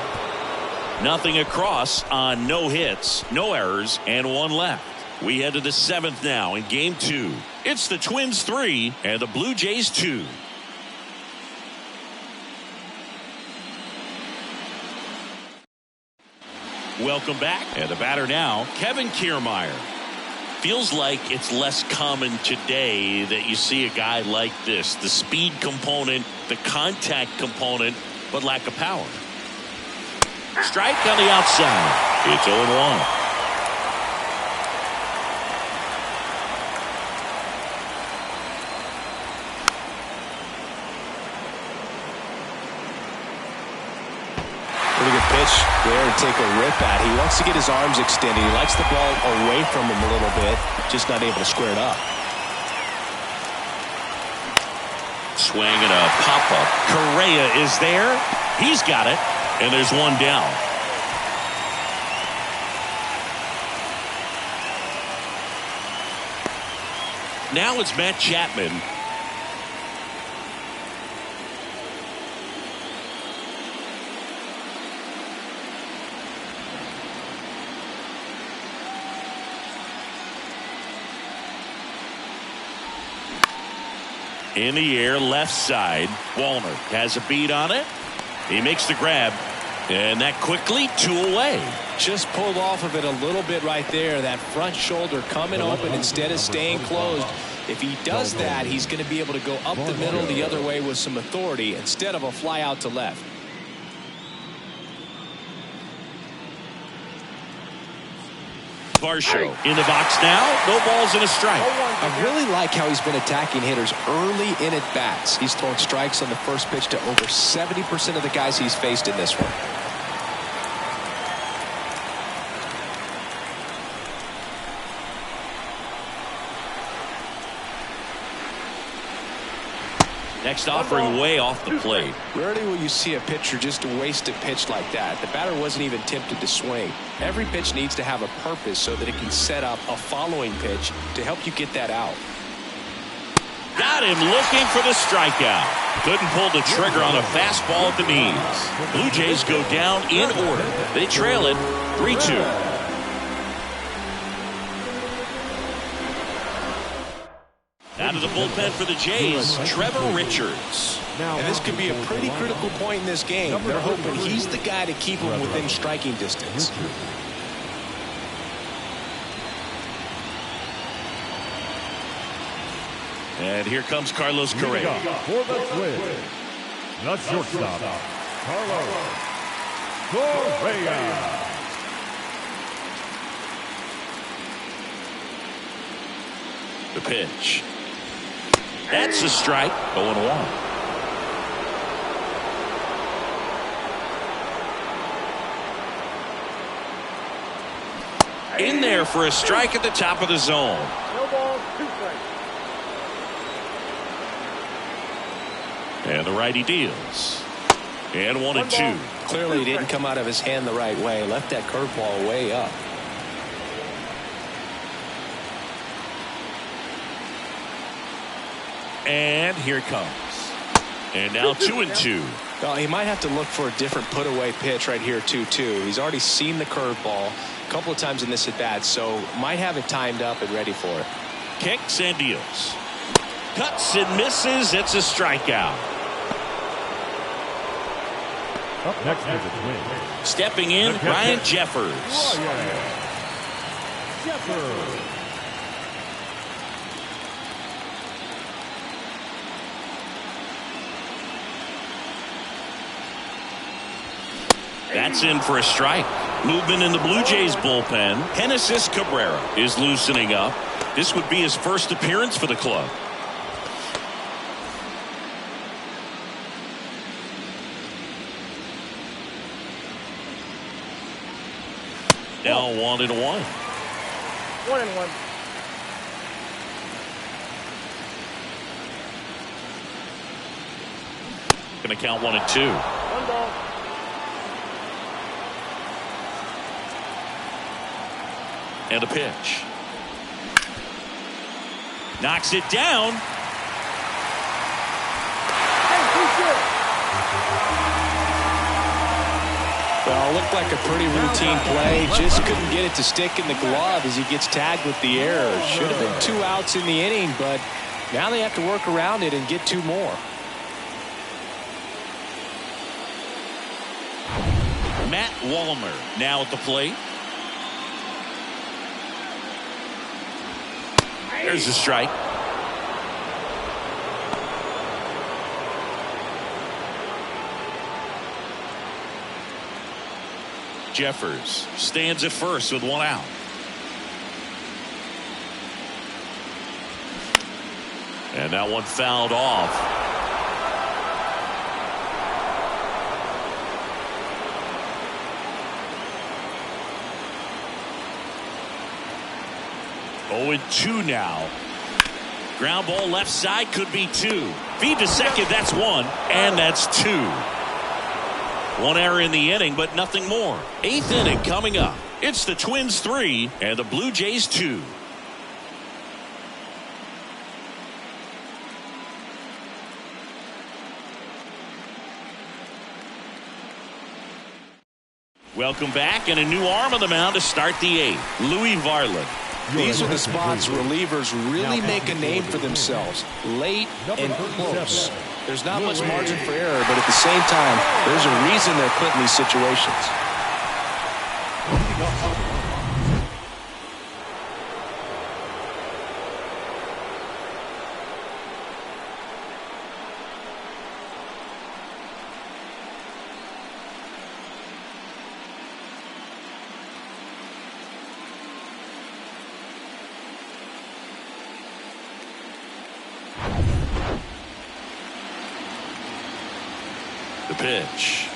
Nothing across on no hits, no errors, and 1 left. We head to the 7th now in game 2. It's the Twins 3 and the Blue Jays 2. Welcome back. And the batter now, Kevin Kiermaier. Feels like it's less common today that you see a guy like this. The speed component, the contact component, but lack of power. Strike on the outside. It's 0-1. Pretty good pitch there to take a rip at. He wants to get his arms extended. He likes the ball away from him a little bit, just not able to square it up. Swing and a pop-up. Correa is there. He's got it. And there's 1 down. Now it's Matt Chapman. In the air, left side. Wallner has a beat on it. He makes the grab. And that quickly 2 away. Just pulled off of it a little bit right there. That front shoulder coming open instead of staying closed. If he does that, he's going to be able to go up the middle the other way with some authority instead of a fly out to left. Varsho in the box now. No balls and a strike. I really like how he's been attacking hitters early in at bats. He's thrown strikes on the first pitch to over 70% of the guys he's faced in this one. Next offering way off the plate. Rarely will you see a pitcher just waste a pitch like that. The batter wasn't even tempted to swing. Every pitch needs to have a purpose so that it can set up a following pitch to help you get that out. Got him looking for the strikeout. Couldn't pull the trigger on a fastball at the knees. Blue Jays go down in order. They trail it 3-2. Out of the bullpen for the Jays, Trevor Richards. And this could be a pretty critical point in this game. They're hoping he's the guy to keep them within striking distance. And here comes Carlos Correa. For the Twins, the shortstop, Carlos Correa. The pitch. That's a strike. 0-1. In there for a strike at the top of the zone. No balls, 2 strikes. And the righty deals. And 1-2. Clearly he didn't come out of his hand the right way. Left that curveball way up. And here it comes. And now 2-2. Well, he might have to look for a different put away pitch right here 2-2. He's already seen the curveball a couple of times in this at bat, so might have it timed up and ready for it. Kicks and deals. Cuts and misses. It's a strikeout. Up next is the Twins. Stepping in, Ryan Jeffers. Jeffers. That's in for a strike. Movement in the Blue Jays bullpen. Genesis Cabrera is loosening up. This would be his first appearance for the club. Now 1-1. 1-1. Going to count 1-2. 1 ball. And a pitch. Knocks it down. Well, looked like a pretty routine play. Just couldn't get it to stick in the glove as he gets tagged with the error. Should have been 2 outs in the inning, but now they have to work around it and get 2 more. Matt Wallner now at the plate. There's a strike. Jeffers stands at first with 1 out. And that one fouled off. Oh, and 2 now. Ground ball left side, could be 2. Feed to second, that's 1, and that's 2. 1 error in the inning, but nothing more. 8th inning coming up. It's the Twins 3 and the Blue Jays 2. Welcome back, and a new arm on the mound to start the 8th. Louis Varland. These are the spots relievers really make a name for themselves. Late and close. There's not much margin for error, but at the same time, there's a reason they're put in these situations. The pitch.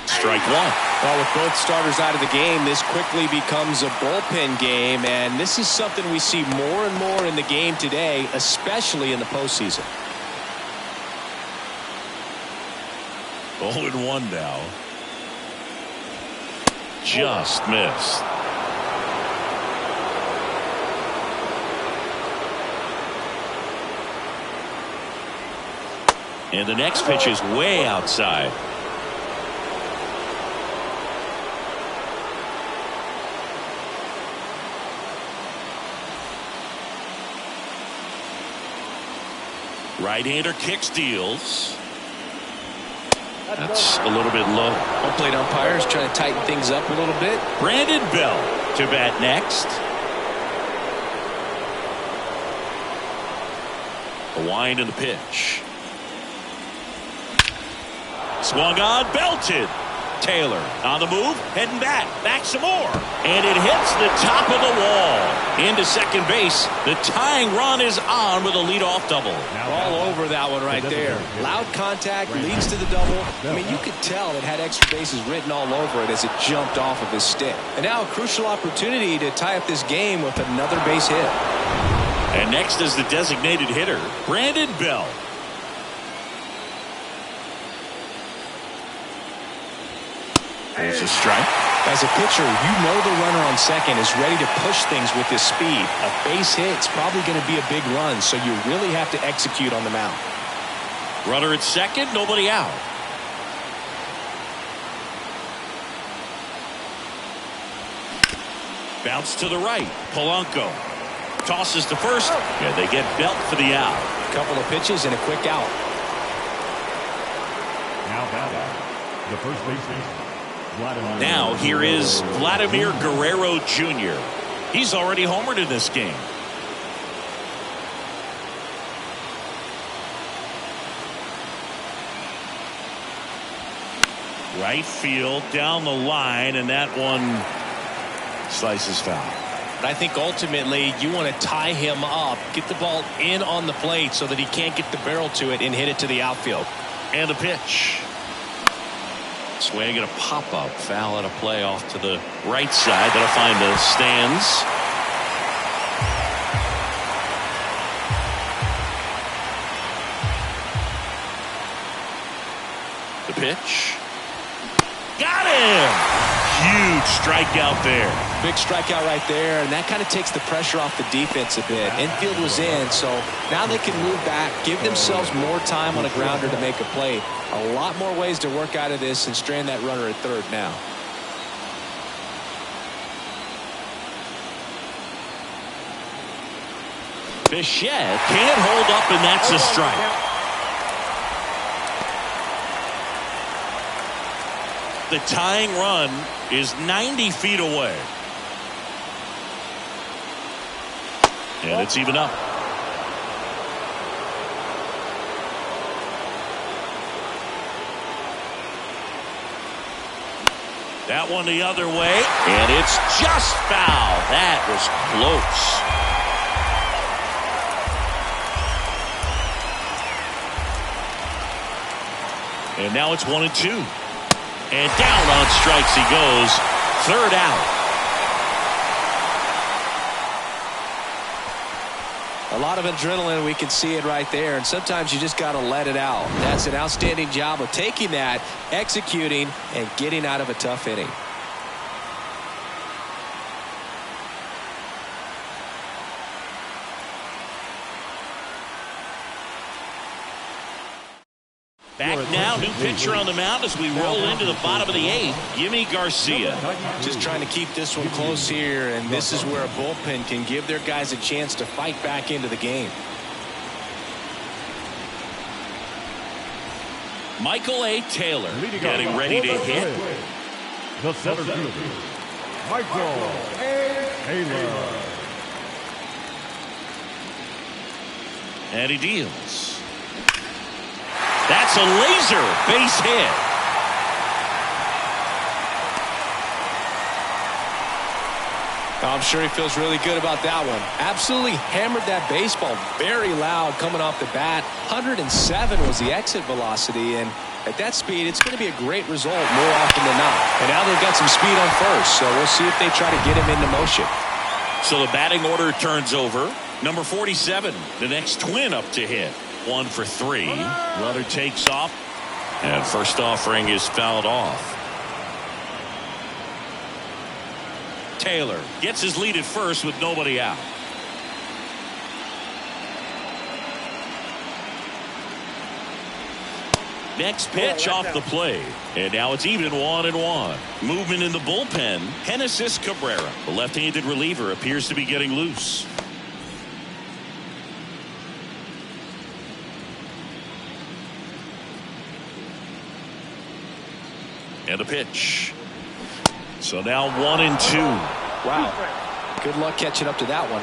Strike one. Well, with both starters out of the game, this quickly becomes a bullpen game, and this is something we see more and more in the game today, especially in the postseason. 0-1 now. Just missed. And the next pitch is way outside. Right-hander kicks, deals. That's a little bit low. Home plate umpires trying to tighten things up a little bit. Brandon Belt to bat next. A wind in the pitch. Swung on, belted. Taylor on the move, heading back some more. And it hits the top of the wall. Into second base. The tying run is on with a leadoff double. All over that one right there. Loud contact leads to the double. I mean, you could tell it had extra bases written all over it as it jumped off of his stick. And now a crucial opportunity to tie up this game with another base hit. And next is the designated hitter, Brandon Belt. There's a strike. As a pitcher, you know the runner on second is ready to push things with his speed. A base hit's probably going to be a big run, so you really have to execute on the mound. Runner at second, nobody out. Bounce to the right. Polanco tosses to first. Yeah, they get Belt for the out. Couple of pitches and a quick out. Now batting, the first baseman. Now here is Vladimir Guerrero Jr. He's already homered in this game. Right field down the line, and that one slices foul. But I think ultimately you want to tie him up, get the ball in on the plate so that he can't get the barrel to it and hit it to the outfield. And a pitch. Swing and a pop-up. Foul out of play off to the right side. That'll find the stands. The pitch. Got him! Huge strikeout there. Big strikeout right there, and that kind of takes the pressure off the defense a bit. Infield was in, so now they can move back, give themselves more time on a grounder to make a play. A lot more ways to work out of this and strand that runner at third now. Bichette can't hold up, and that's a strike. The tying run is 90 feet away. And it's even up. That one the other way, and it's just foul. That was close. And now it's 1-2. And down on strikes he goes. Third out. A lot of adrenaline, we can see it right there, and sometimes you just got to let it out. That's an outstanding job of taking that, executing, and getting out of a tough inning. Back now, new pitcher on the mound as we roll into the bottom of the 8th, Yimi Garcia. Just trying to keep this one close here, and this is where a bullpen can give their guys a chance to fight back into the game. Michael A. Taylor getting ready to hit. The center fielder, Michael A. Taylor. And he deals. That's a laser base hit. I'm sure he feels really good about that one. Absolutely hammered that baseball very loud coming off the bat. 107 was the exit velocity, and at that speed, it's going to be a great result more often than not. And now they've got some speed on first, so we'll see if they try to get him into motion. So the batting order turns over. Number 47, the next Twin up to hit. 1 for 3. Runner takes off, and first offering is fouled off. Taylor gets his lead at first with nobody out. Next pitch off the plate. And now it's even 1-1. Movement in the bullpen. Genesis Cabrera, the left-handed reliever, appears to be getting loose. And a pitch. So now 1-2. Wow. Good luck catching up to that one.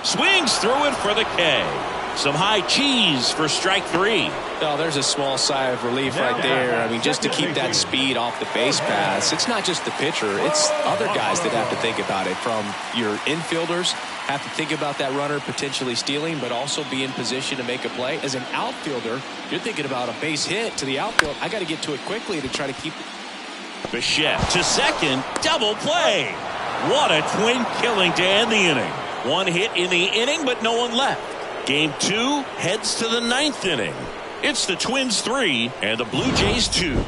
Swings through it for the K. Some high cheese for strike 3. Oh, there's a small sigh of relief right there. I mean, just to keep that speed off the base pass. It's not just the pitcher. It's other guys that have to think about it. From your infielders, have to think about that runner potentially stealing, but also be in position to make a play. As an outfielder, you're thinking about a base hit to the outfield. I got to get to it quickly to try to keep it. Bichette to second. Double play. What a Twin killing to end the inning. One hit in the inning, but no one left. Game 2 heads to the 9th inning. It's the Twins 3 and the Blue Jays 2.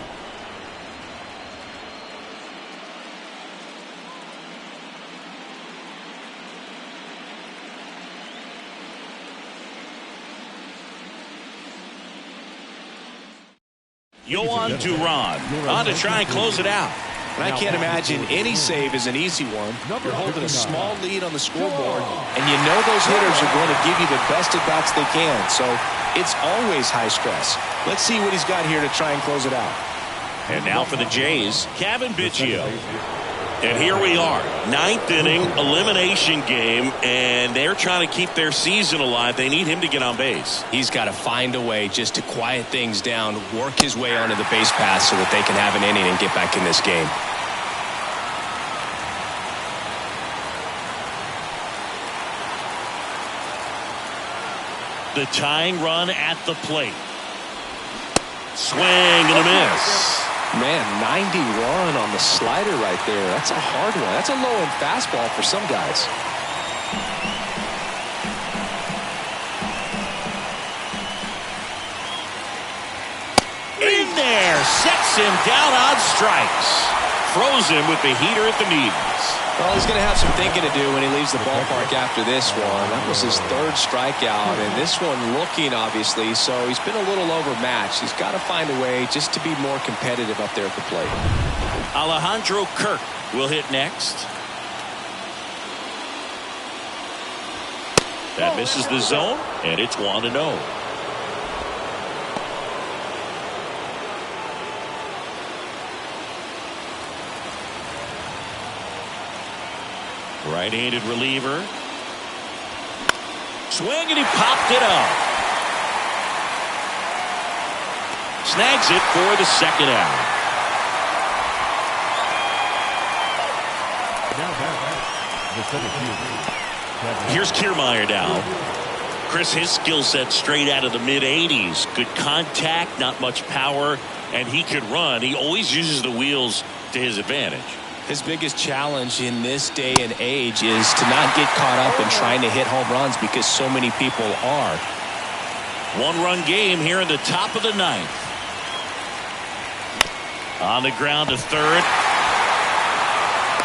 Yohan Duran on to try and close it out. And I can't imagine any save is an easy one. You're holding a small lead on the scoreboard, and you know those hitters are going to give you the best at-bats they can. So it's always high stress. Let's see what he's got here to try and close it out. And now for the Jays, Kevin Biggio. And here we are, 9th inning, elimination game, and they're trying to keep their season alive. They need him to get on base. He's got to find a way just to quiet things down, work his way onto the base path so that they can have an inning and get back in this game. The tying run at the plate. Swing and a miss. Man, 91 on the slider right there. That's a hard one. That's a low-end fastball for some guys. In there, sets him down on strikes. Throws him with the heater at the knees. Well, he's going to have some thinking to do when he leaves the ballpark after this one. That was his 3rd strikeout, and this one looking, obviously, so he's been a little overmatched. He's got to find a way just to be more competitive up there at the plate. Alejandro Kirk will hit next. That misses the zone, and it's 1-0. Right-handed reliever. Swing, and he popped it up. Snags it for the 2nd out. Here's Kiermaier now. Chris, his skill set straight out of the mid-80s. Good contact, not much power, and he could run. He always uses the wheels to his advantage. His biggest challenge in this day and age is to not get caught up in trying to hit home runs because so many people are. 1-run game here in the top of the 9th. On the ground to third.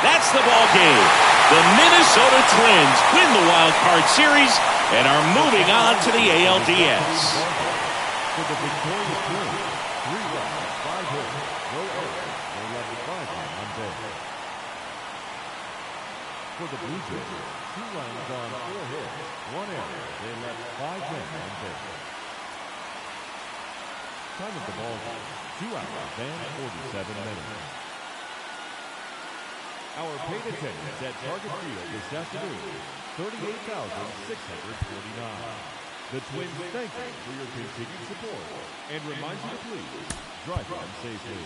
That's the ball game. The Minnesota Twins win the Wild Card Series and are moving on to the ALDS. For the victorious Twins, 3 runs, 5 hits, no errors. They left 5 men on base. For the Blue Jays, 2 runs on 4 hits, 1 error. They left 5 men on base. Time of the ball game, 2 hours and 47 minutes. Our paid attendance at Target Field this afternoon, 38,649. The Twins thank you for your continued support and remind you to please drive on safely.